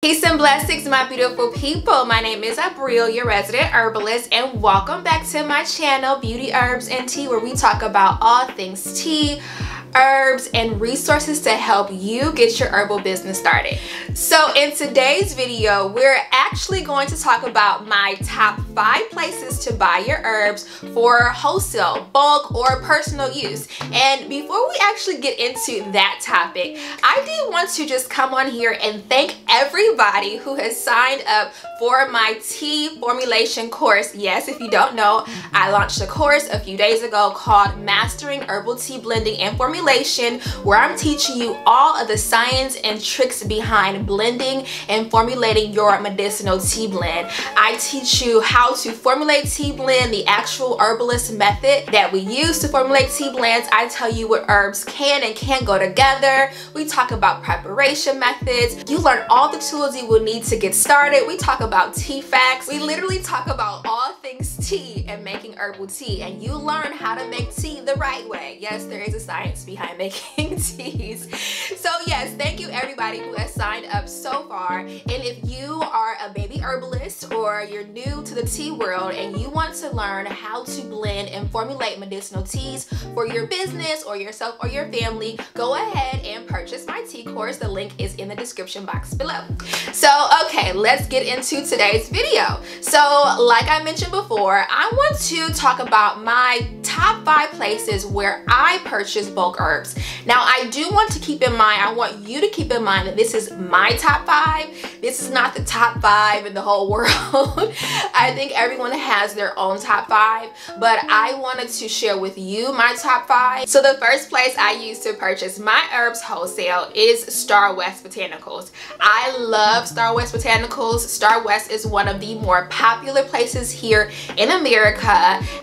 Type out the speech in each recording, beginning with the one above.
Peace and blessings, my beautiful people. My name is Abril, your resident herbalist, and welcome back to my channel, Beauty, Herbs, and Tea, where we talk about all things tea, herbs, and resources to help you get your herbal business started. So in today's video, we're actually going to talk about my top 5 places to buy your herbs for wholesale, bulk, or personal use. And before we actually get into that topic, I did want to just come on here and thank everybody who has signed up for my tea formulation course. Yes, if you don't know, I launched a course a few days ago called Mastering Herbal Tea Blending and Formulation, where I'm teaching you all of the science and tricks behind blending and formulating your medicinal tea blend. I teach you how to formulate tea blend, the actual herbalist method that we use to formulate tea blends. I tell you what herbs can and can't go together. We talk about preparation methods. You learn all the tools you will need to get started. We talk about tea facts. We literally talk about all things tea and making herbal tea, and you learn how to make tea the right way. Yes, there is a science behind making teas. So yes, thank you everybody who has signed up so far. And if you are a baby herbalist or you're new to the tea world and you want to learn how to blend and formulate medicinal teas for your business or yourself or your family, go ahead and purchase my tea course. The link is in the description box below. So okay, let's get into today's video. So like I mentioned before, I want to talk about my top 5 places where I purchase bulk herbs. Now I do want to keep in mind, I want you to keep in mind that this is my top 5. This is not the top 5 in the whole world. I think everyone has their own top 5, but I wanted to share with you my top 5. So the first place I use to purchase my herbs wholesale is Star West Botanicals. I love Star West Botanicals. Star West is one of the more popular places here in America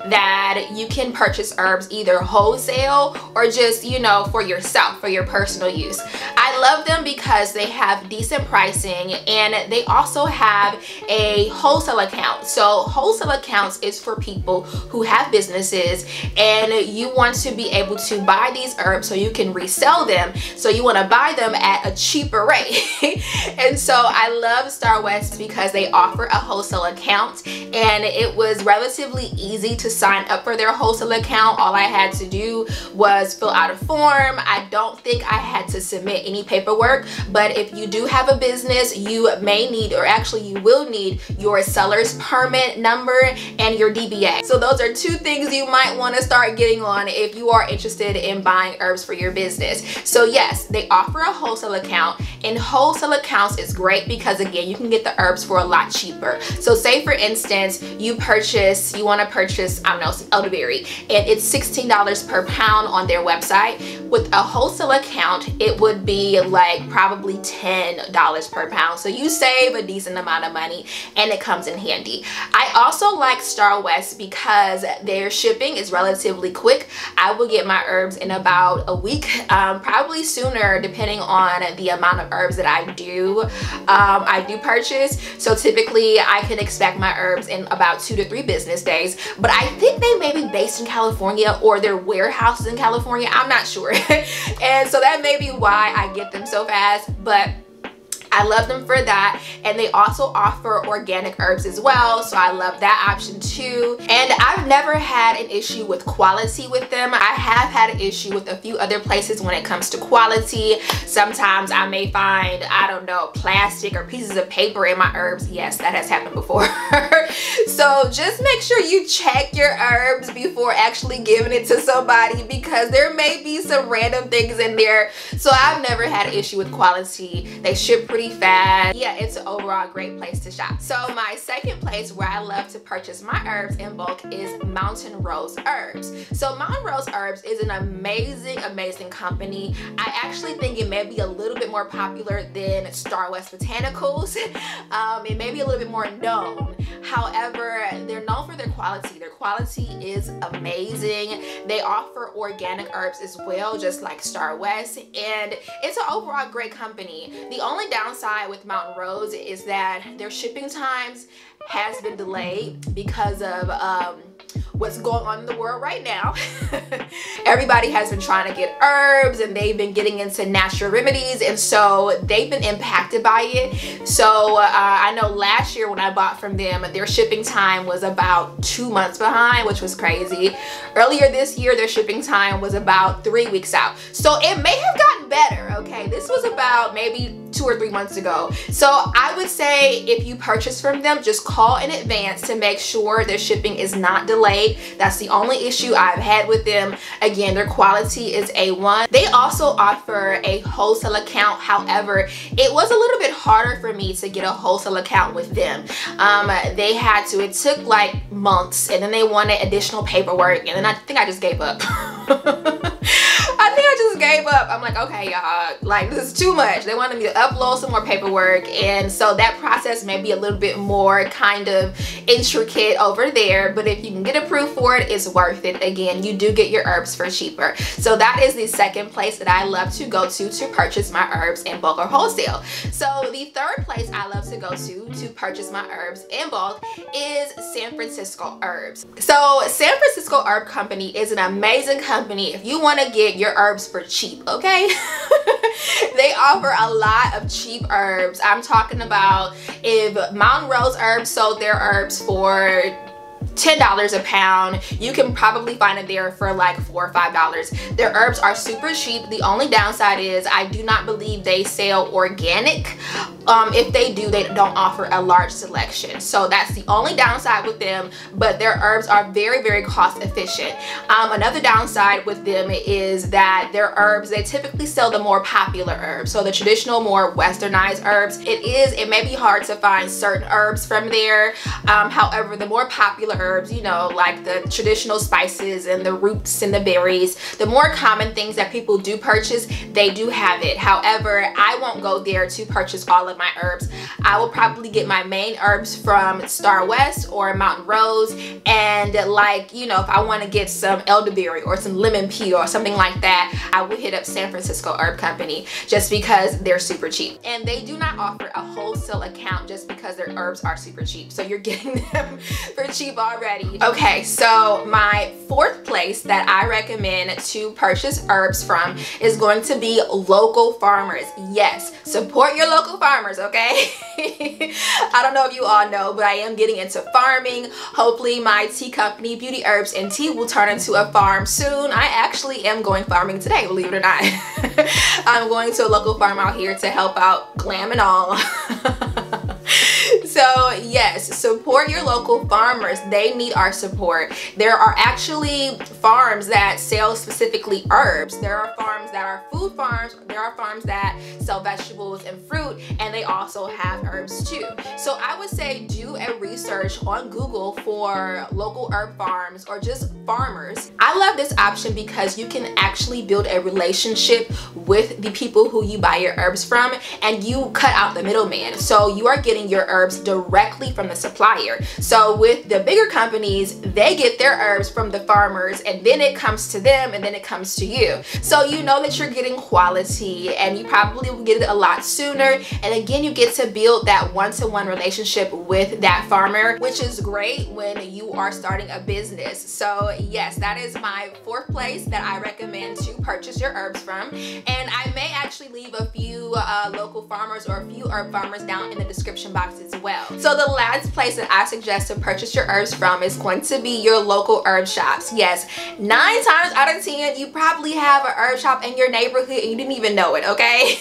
that you can purchase herbs either wholesale or just, you know, for yourself, for your personal use. I love them because they have decent pricing and they also have a wholesale account. So wholesale accounts is for people who have businesses and you want to be able to buy these herbs so you can resell them. So you want to buy them at a cheaper rate. And so I love Star West because they offer a wholesale account, and it was relatively easy to sign up for their wholesale account. All I had to do was fill out a form. I don't think I had to submit any paperwork, but if you do have a business, you may need, or actually you will need, your seller's permit number and your DBA. So those are 2 things you might want to start getting on if you are interested in buying herbs for your business. So yes, they offer a wholesale account, and wholesale accounts is great because again, you can get the herbs for a lot cheaper. So say for instance, you want to purchase, I don't know, some elderberry, and it's $16 per pound on their website. With a wholesale account, it would be like probably $10 per pound. So you save a decent amount of money and it comes in handy. I also like Star West because their shipping is relatively quick. I will get my herbs in about a week, probably sooner depending on the amount of herbs that I do purchase. So typically I can expect my herbs in about 2 to 3 business days, but I think they may be based in California or their warehouses in California. I'm not sure. And so that may be why I get them so fast, but I love them for that. And they also offer organic herbs as well, so I love that option too. And I've never had an issue with quality with them. I have had an issue with a few other places when it comes to quality. Sometimes I may find, I don't know, plastic or pieces of paper in my herbs. Yes, that has happened before. So just make sure you check your herbs before actually giving it to somebody, because there may be some random things in there. So I've never had an issue with quality. They ship pretty fast. Yeah, it's an overall great place to shop. So my second place where I love to purchase my herbs in bulk is Mountain Rose Herbs. So Mountain Rose Herbs is an amazing company. I actually think it may be a little bit more popular than Star West Botanicals. It may be a little bit more known. However, they're known for their quality. Their quality is amazing. They offer organic herbs as well, just like Star West, and it's an overall great company. The only downside with Mountain Rose is that their shipping times has been delayed because of what's going on in the world right now. Everybody has been trying to get herbs and they've been getting into natural remedies, and so they've been impacted by it. So I know last year when I bought from them, their shipping time was about 2 months behind, which was crazy. Earlier this year, their shipping time was about 3 weeks out. So it may have gotten better, okay? This was about maybe 2 or 3 months ago. So I would say if you purchase from them, just call in advance to make sure their shipping is not delayed. That's the only issue I've had with them. Again, their quality is A1. They also offer a wholesale account. However, it was a little bit harder for me to get a wholesale account with them. It took like months, and then they wanted additional paperwork, and then I think I just gave up. I'm like, okay, y'all, like, this is too much. They wanted me to upload some more paperwork, and so that process may be a little bit more kind of intricate over there, but if you can get approved for it, it's worth it. Again, you do get your herbs for cheaper. So that is the second place that I love to go to purchase my herbs in bulk or wholesale. So the third place I love to go to purchase my herbs in bulk is San Francisco Herbs. So San Francisco Herb Company is an amazing company if you want to get your herbs for cheap, okay? They offer a lot of cheap herbs. I'm talking about if Mountain Rose Herbs sold their herbs for $10 a pound, you can probably find it there for like $4 or $5. Their herbs are super cheap. The only downside is I do not believe they sell organic. If they do, they don't offer a large selection. So that's the only downside with them, but their herbs are very, very cost efficient. Another downside with them is that their herbs, they typically sell the more popular herbs. So the traditional, more westernized herbs, it may be hard to find certain herbs from there. However, the more popular herbs, you know, like the traditional spices and the roots and the berries, the more common things that people do purchase, they do have it. However, I won't go there to purchase all of my herbs. I will probably get my main herbs from Star West or Mountain Rose, and like, you know, if I want to get some elderberry or some lemon peel or something like that, I will hit up San Francisco Herb Company just because they're super cheap. And they do not offer a wholesale account just because their herbs are super cheap. So you're getting them for cheap already. Okay, so my fourth place that I recommend to purchase herbs from is going to be local farmers. Yes, support your local farmers, okay? I don't know if you all know, but I am getting into farming. Hopefully my tea company, Beauty Herbs and Tea, will turn into a farm soon. I actually am going farming today, believe it or not. I'm going to a local farm out here to help out, glam and all. So yes, support your local farmers. They need our support. There are actually farms that sell specifically herbs. There are farms that are food farms. There are farms that sell vegetables and fruit, and they also have herbs too. So I would say do a research on Google for local herb farms or just farmers. I love this option because you can actually build a relationship with the people who you buy your herbs from, and you cut out the middleman. So you are getting your herbs directly from the supplier. So with the bigger companies, they get their herbs from the farmers, and then it comes to them, and then it comes to you. So you know that you're getting quality, and you probably will get it a lot sooner. And again, you get to build that one-to-one relationship with that farmer, which is great when you are starting a business. So yes, that is my fourth place that I recommend to purchase your herbs from. And I may actually leave a few local farmers or a few herb farmers down in the description box as well. So the last place that I suggest to purchase your herbs from is going to be your local herb shops. Yes, 9 times out of 10, you probably have an herb shop in your neighborhood and you didn't even know it, okay?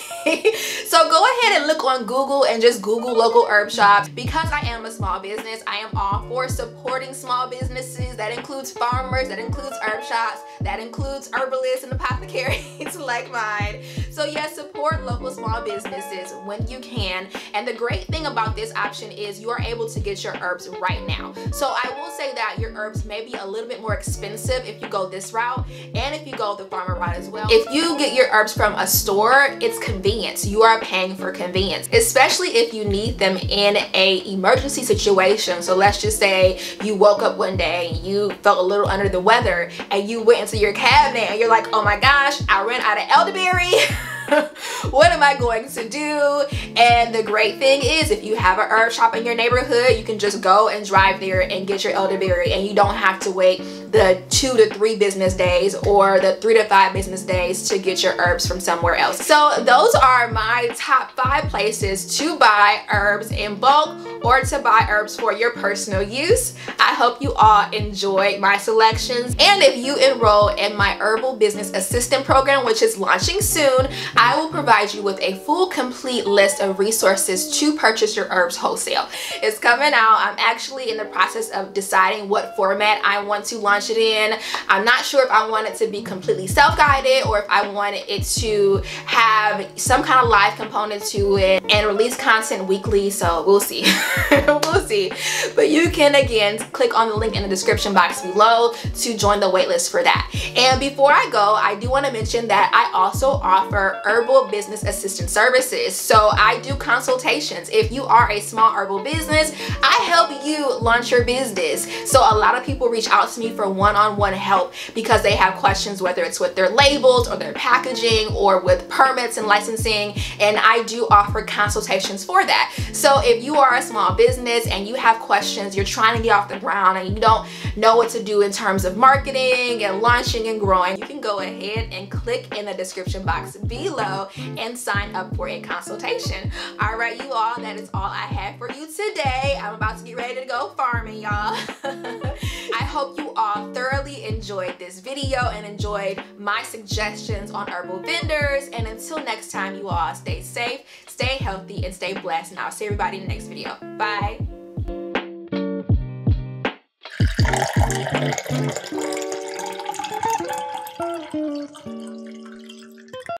So go ahead and look on Google and just Google local herb shops. Because I am a small business, I am all for supporting small businesses. That includes farmers, that includes herb shops, that includes herbalists and apothecaries like mine. So yes, support local small businesses when you can. And the great thing about this option is you are able to get your herbs right now. So I will say that your herbs may be a little bit more expensive if you go this route, and if you go the farmer route as well. If you get your herbs from a store, it's convenience. You are paying for convenience, especially if you need them in a emergency situation. So let's just say you woke up one day and you felt a little under the weather, and you went into your cabinet and you're like, oh my gosh, I ran out of elderberry. What am I going to do? And the great thing is, if you have a herb shop in your neighborhood, you can just go and drive there and get your elderberry, and you don't have to wait the 2 to 3 business days or the 3 to 5 business days to get your herbs from somewhere else. So those are my top 5 places to buy herbs in bulk or to buy herbs for your personal use. I hope you all enjoyed my selections, and if you enroll in my Herbal Business Assistant program, which is launching soon, I will provide you with a full complete list of resources to purchase your herbs wholesale. It's coming out. I'm actually in the process of deciding what format I want to launch it in. I'm not sure if I want it to be completely self-guided or if I want it to have some kind of live component to it and release content weekly, so we'll see. We'll see. But you can again click on the link in the description box below to join the waitlist for that. And before I go, I do want to mention that I also offer herbal business assistant services. So I do consultations. If you are a small herbal business, I help you launch your business. So a lot of people reach out to me for one-on-one help because they have questions, whether it's with their labels or their packaging or with permits and licensing, and I do offer consultations for that. So if you are a small business and you have questions, you're trying to get off the ground and you don't know what to do in terms of marketing and launching and growing, you can go ahead and click in the description box below and sign up for a consultation. All right, you all, that is all I have for you today. I'm about to get ready to go farming, y'all. I hope you all thoroughly enjoyed this video and enjoyed my suggestions on herbal vendors. And until next time, you all, stay safe, stay healthy, and stay blessed. And I'll see everybody in the next video. Bye.